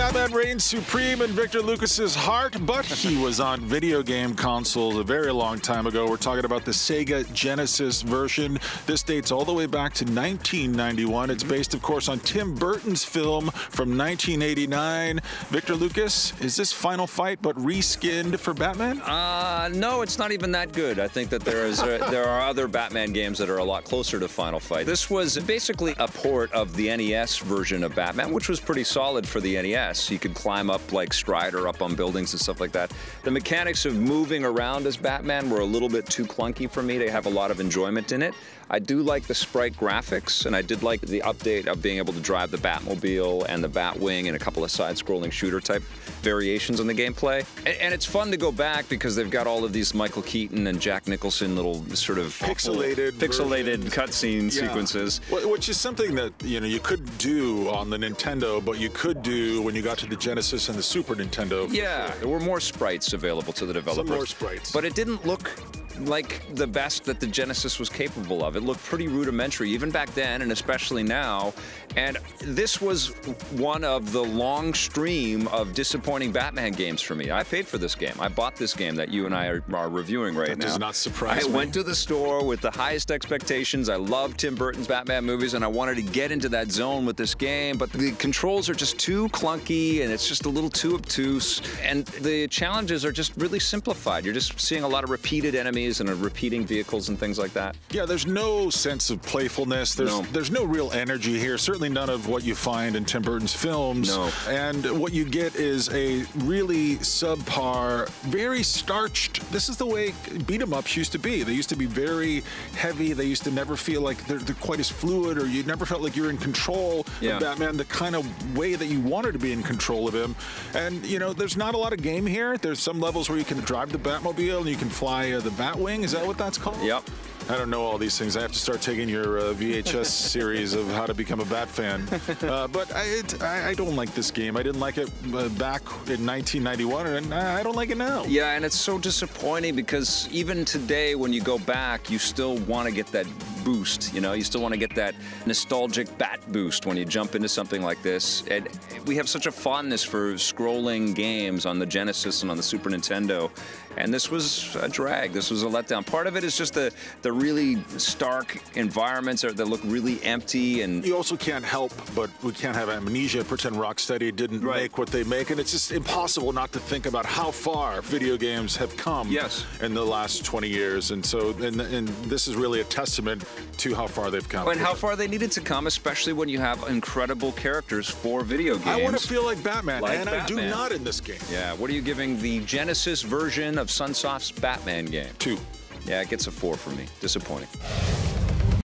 Batman reigns supreme in Victor Lucas's heart, but he was on video game consoles a very long time ago. We're talking about the Sega Genesis version. This dates all the way back to 1991. It's based, of course, on Tim Burton's film from 1989. Victor Lucas, is this Final Fight but reskinned for Batman? No, it's not even that good. I think that there are other Batman games that are a lot closer to Final Fight. This was basically a port of the NES version of Batman, which was pretty solid for the NES. You could climb up like Strider up on buildings and stuff like that. The mechanics of moving around as Batman were a little bit too clunky for me to have a lot of enjoyment in it. I do like the sprite graphics, and I did like the update of being able to drive the Batmobile and the Batwing and a couple of side-scrolling shooter-type variations on the gameplay. And it's fun to go back because they've got all of these Michael Keaton and Jack Nicholson little sort of pixelated cutscene sequences. Which is something that, you know, you couldn't do on the Nintendo, but you could do when you got to the Genesis and the Super Nintendo. Yeah, there were more sprites available to the developers. Some more sprites. But it didn't look like the best that the Genesis was capable of. It looked pretty rudimentary, even back then, and especially now. And this was one of the long stream of disappointing Batman games for me. I paid for this game. I bought this game that you and I are reviewing right now. That does not surprise me. I went to the store with the highest expectations. I loved Tim Burton's Batman movies, and I wanted to get into that zone with this game, but the controls are just too clunky, and it's just a little too obtuse, and the challenges are just really simplified. You're just seeing a lot of repeated enemies and repeating vehicles and things like that. Yeah, there's no sense of playfulness. There's no real energy here. Certainly none of what you find in Tim Burton's films. No. And what you get is a really subpar, very starched. This is the way beat-em-ups used to be. They used to be very heavy. They used to never feel like they're quite as fluid, or you never felt like you're in control of Batman the kind of way that you wanted to be in control of him. And, you know, there's not a lot of game here. There's some levels where you can drive the Batmobile and you can fly the Batwing. Is that what that's called? Yep. I don't know all these things. I have to start taking your VHS series of how to become a Bat fan. But I don't like this game. I didn't like it back in 1991, and I don't like it now. Yeah, and it's so disappointing because even today, when you go back, you still want to get that boost. You know, you still want to get that nostalgic Bat boost when you jump into something like this. And we have such a fondness for scrolling games on the Genesis and on the Super Nintendo. And this was a drag. This was a letdown. Part of it is just the really stark environments that look really empty. And you also can't help, but we can't have amnesia, pretend Rocksteady didn't make what they make. And it's just impossible not to think about how far video games have come in the last 20 years. And so, and this is really a testament to how far they've come. And how far they needed to come, especially when you have incredible characters for video games. I want to feel like Batman, and I do not in this game. Yeah, what are you giving the Genesis version of Sunsoft's Batman game? 2. Yeah, it gets a 4 for me. Disappointing.